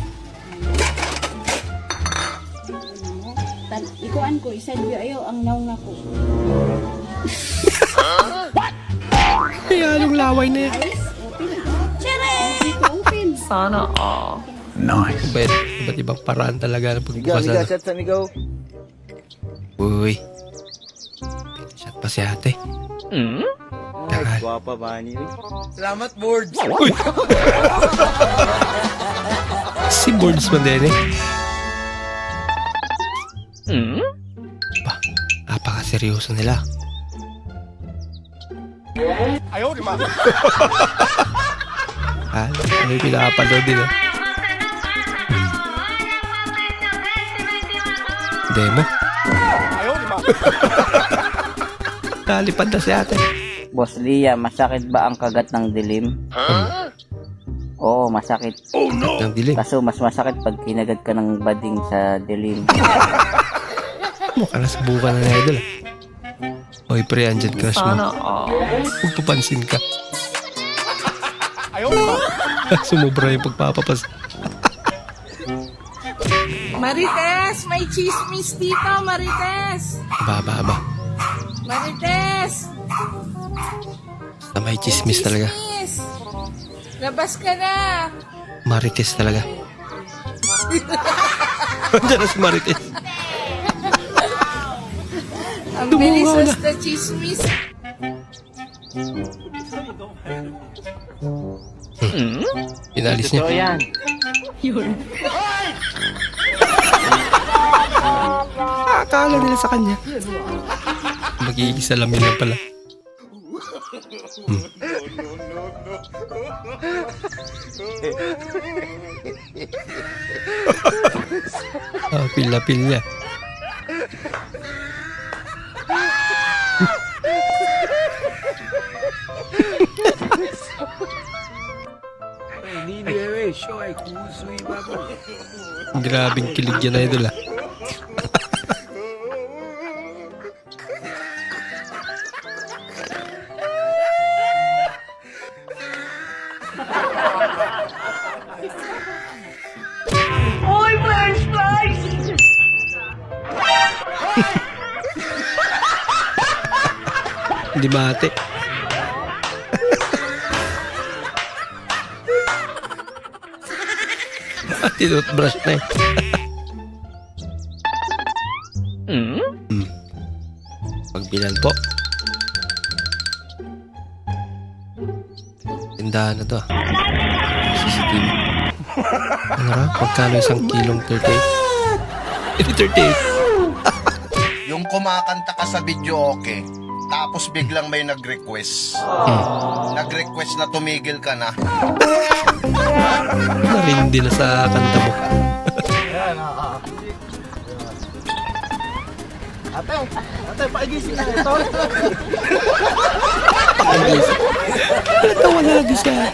Ikuan ko, isa diyo ayo ang naong ako. Kaya anong laway na yan? Sana all. Nice. Iba't ibang paraan talaga ng pagbukas na. Chat sa migaw. Uy. Shot pa si ate. Ay, guwapa ba niyo? Salamat, boards! Uy! Si Boards man din eh. Ba, napaka-seryoso nila. Ayaw, di ba? Ano yung pinapanood din eh. Demo. Ayaw, di ba? Nalipad na si ate. Boss Lia, masakit ba ang kagat ng dilim? Oo, masakit. Oh no! Ng dilim. Kaso mas masakit pag kinagat ka ng bading sa dilim. Mukha na subukan na na idol. Oy pre, andyan crush mo. Huwag papansin ka. Ayaw, di ba? Sumubra yung pagpapapas. Marites! May chismis dito, Marites! Ba. Marites! Basta may chismis talaga. Chismis! Labas ka na! Marites talaga. Andyan na si Marites. Ang bilis sa chismis. Inalis niya. Totoo yan. Akala nila sa kanya. Magiging-salamin lang pala. Pil na pil niya. Grabing kilig yan na idol ah. Oy, french fries! Hindi mate. Tinutbrush na eh. Pagbilan po. Tindahan na to ah. CCTV. Ano ra? Pagkano isang kilong 38? 38. Yung kumakanta ka sa video okay, tapos biglang may nag-request. Nag-request na tumigil ka na. Narindi na sa kanta mo. Ate, paigising na ito. Natawa na lagi siya.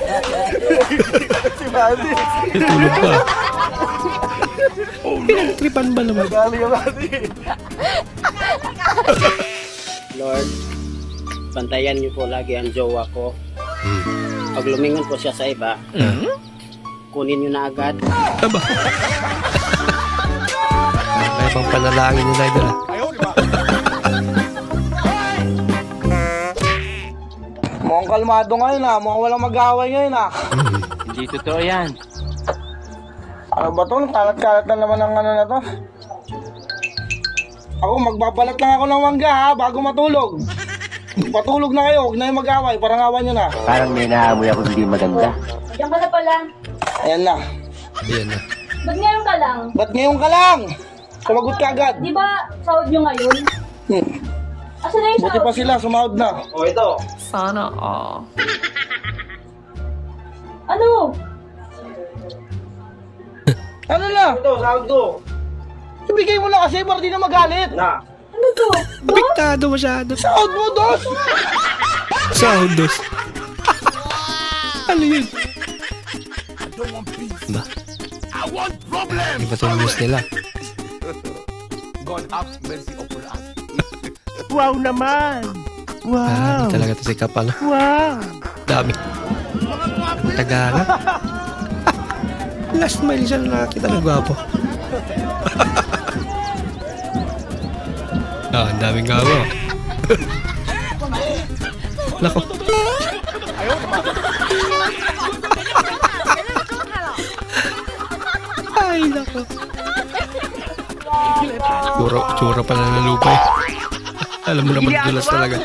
Si Manny. Natulog pa. Pinagtripan ba naman? Nagali yung Manny. Lord, bantayan niyo po lagi ang jowa ko. Pag lumingon po siya sa iba, kunin niyo na agad. Aba. May pang panalangin nila idol. Mukhang kalmado ngayon mukhang walang mag-away ngayon Hindi totoo yan. Ano ba to? Kalat-kalat na naman ang ano na to. Ako, magbabalat lang ako ng mangga bago matulog. Patulog na kayo, huwag na yung mag-away, parang awan nyo na. Parang may naamoy ako hindi maganda. Diyan ka na pala. Ayan na. Ayan na. Ba't ngayon ka lang? Ba't ngayon ka lang? Sumagot ka agad. Di ba sahod nyo ngayon? Asa na yung Buti pa sila, sumahod na. O ito. Sana all. Ano? Ano na? Ito, sahod ko. Ibigay mo na kasi para di na magalit. Na. Ano to? Biktado masyado. Sahod mo, dos! Sahod dos. Ano yun? Ba? Iba ito yung news nila. God have mercy upon us. Wow naman! Ah, hindi talaga ito si Kapal. Wow! Dami. Tagana. Last mile siya na nakakita na gwapo. Ang daming gawa. Nako. Ay, nako. Tsura pala ng lupa eh. Alam mo naman, dulas talaga.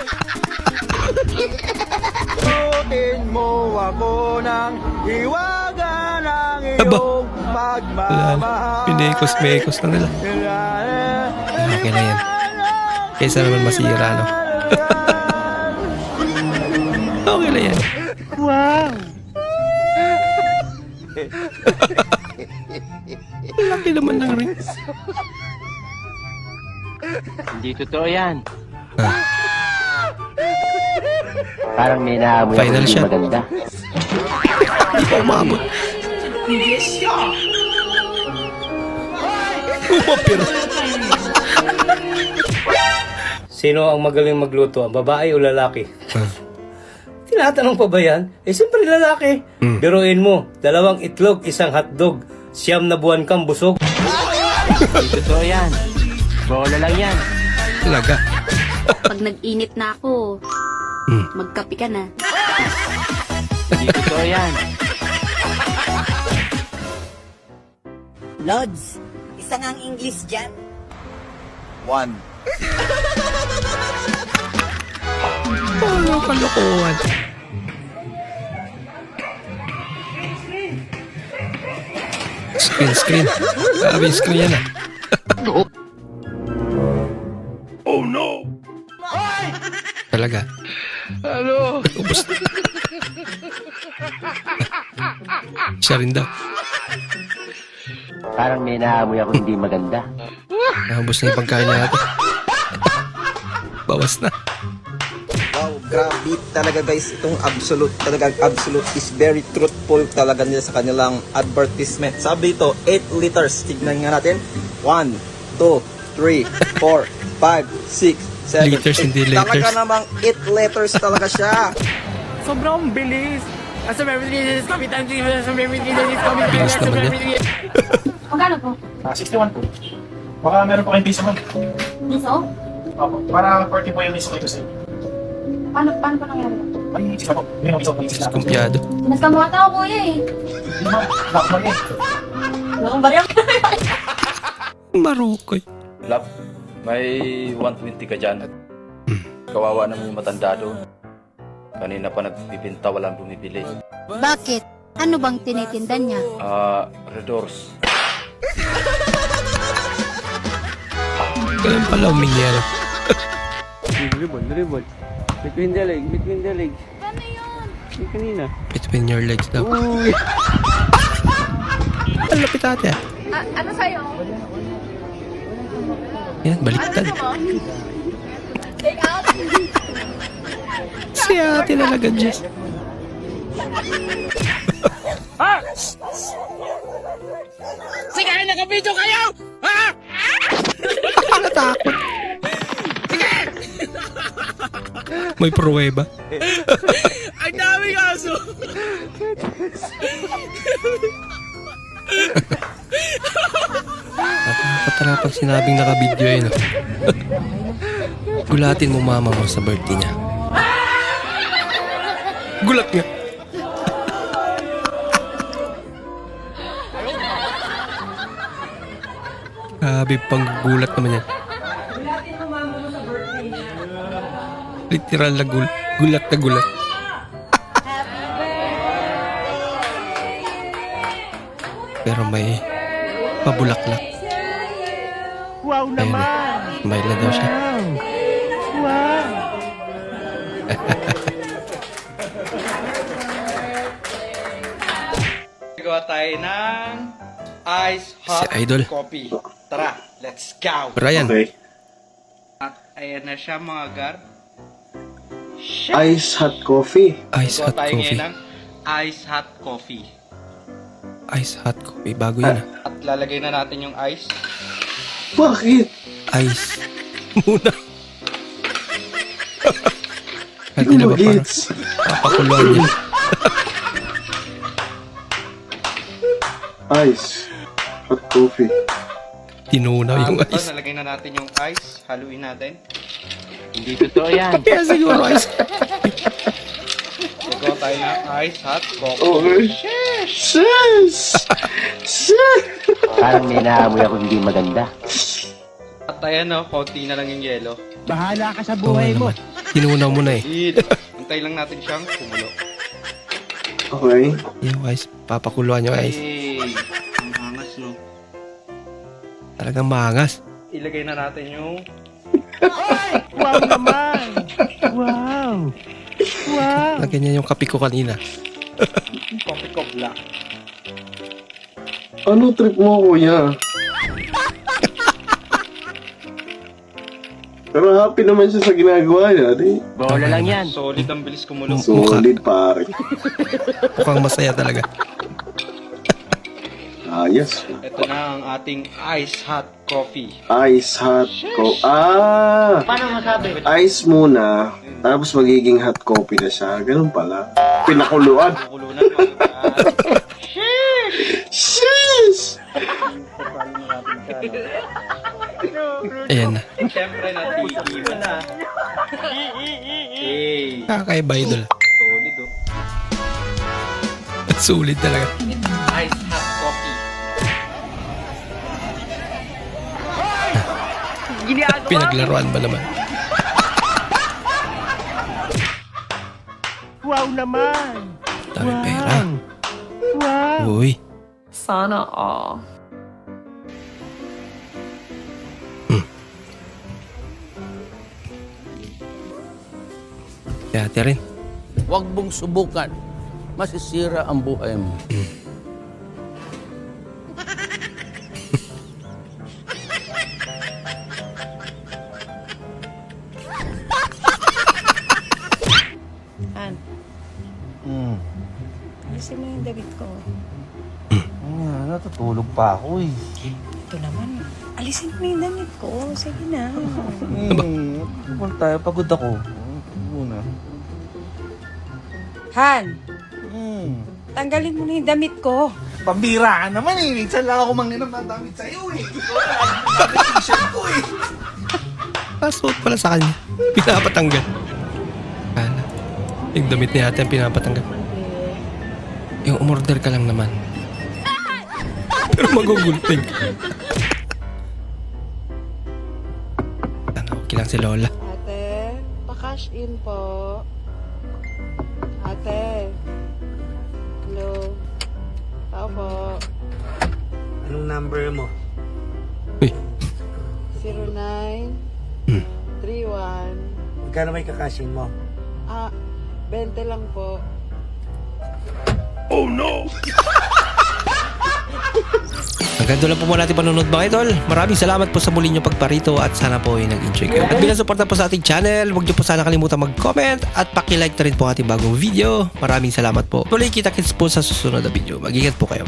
Tutin mo ako ng iwaga ng iyong pagmamahal. Pinekos-mekos na nila. Okay na yan. Kaysa naman masira, no? Okay na yan. Wow! Laki naman ng ring. Hindi totoo yan. Parang may naamoy ako Final hindi shot. maganda. Hindi pa umabot. Umapir. Sino ang magaling magluto? Babae o lalaki? Tinatanong pa ba yan? Siyempre lalaki. Biruin mo, 2 itlog, 1 hotdog, 9 na buwan kang busog. Hindi totoo yan. Bola lang yan. Talaga. Pag nag-init na ako, magkape ka na. Hindi totoo yan. Lods, isa nga ang English dyan. 1. Ano kalokohan? Screen. Sabi yung screen yan ah. Oh no! Talaga. Ano? Ubus na. Siya rin daw. Parang may naamoy ako hindi maganda. Naubos na yung pagkain natin. Bawas na. Wow, grabe talaga guys. Itong absolute is very truthful talaga nila sa kanilang advertisement. Sabi ito, 8 liters. Tignan nga natin. 1, 2, 3, 4, 5, 6, 7, Liters, 8. hindi letters. Talaga namang 8 letters talaga siya. Sobrang bilis. Bilis naman yan. Magkano po? 61 po. Baka meron pa kayong piso man. Miso? Opo. Para 40 po yung miso ko sa inyo. Paano pa nangyari? Ay, sige po. Yun ang piso. Kumpiyado. Naskamata ako kuya eh. Lock mo rin. Lakang baryak. Marukoy. Lap, may 120 ka dyan. Kawawa naman yung matanda doon. Kanina pa nagbibinta, walang bumibili. Bakit? Ano bang tinitinda niya? Red Doors. Kailan pala umingyari? Dribble. Between the legs. Paano yun? Yung kanina. Between your legs daw. Ang lapit ate ah. Ano sa'yo? Yan, baliktad. Take out. Si ate talaga, Jess. Sige, nakabidyo kayo! Ha? Natakot. May pruweba. Ang daming aso! Napakatara pag sinabing nakabidyo yun. Gulatin mo mama mo sa birthday niya. Gulat nga. Grabe, pang gulat naman yan. Literal na gulat na gulat. Pero may pabulaklak. Wow naman! May na daw siya. Wow! Gawa tayo ng ice hot Si Idol. coffee. Tara, let's go! Brian. At ayan na siya mga gar. Ice hot coffee. Ice Gawa hot tayo coffee. ngayon ng ice hot coffee. Ice hot coffee. Bago yan ah. At lalagay na natin yung ice. Bakit? Ice. Muna. Hindi na ba parang papakuluan niya? Ice hot coffee. Tinunaw yung Ito, ice. nalagay na natin yung ice. Haluin natin. Hindi totoo yan. Kaya siguro ice. Gawa tayo ng ice hot coffee. Okay. Sis! Sis! Parang may naamoy ako hindi maganda. At ayan o, konti na lang yung yelo. Bahala ka sa Oo buhay mo. naman. Tinunaw mo na eh. Eat. Antay lang natin siyang kumulo. Okay. Yung ice. Papakuluan yung ice. Hey, ang hangas no. Talagang maangas. Ilagay na natin yung Wow naman! Wow! Wow! Lagyan niya yung kape ko kanina. coffee ko black. Ano trip mo, kuya? Pero happy naman siya sa ginagawa niya, di? Bola lang yan. Solid ang bilis kumulo. Solid, pare. Mukhang masaya talaga. Ayos. Ito na ang ating ice hot coffee. Ice hot coffee. Paano masabi? Ice muna, tapos magiging hot coffee na siya. Ganun pala. Pinakuluan. Kulunan mga Sheesh! Ayan na. Siyempre natigilan na. Hey. Kakaiba idol. Solid oh. Sulit talaga. Ice hot coffee. Pinaglaruan ba naman? Wow naman! Dami pera. Wow! Uy. Sana all. Si ate rin. Huwag mong subukan. Masisira ang buhay mo. Han. Alisin mo yung damit ko. Natutulog pa ako eh. Ito naman. Alisin mo yung damit ko. Sige na. Huwag tayo, pagod ako. Muna. Han! Tanggalin mo na yung damit ko. Pambira ka naman eh. Minsan lang ako manginam ng damit sa'yo eh. T-shirt ko eh. Pasuot pala sa kanya. Pinapatanggal. Kala. Yung damit ni ate ang pinapatanggal. Yung umorder ka lang naman. Pero magugulping. Ano, okay lang si Lola. Ate, pa-cash in po. Ate. Hello. Tao po. Anong number mo? 09 31. Magkano may kakasin mo? 20 lang po. Oh no! Hanggang doon lang po muna natin panonood mga idol. Maraming salamat po sa muli nyo pagparito at sana po ay nag-enjoy kayo. At bilang suporta po sa ating channel, huwag nyo po sana kalimutan mag-comment at paki-like na rin po ating bagong video. Maraming salamat po. Tuloy kita-kits po sa susunod na video. Mag-ingat po kayo.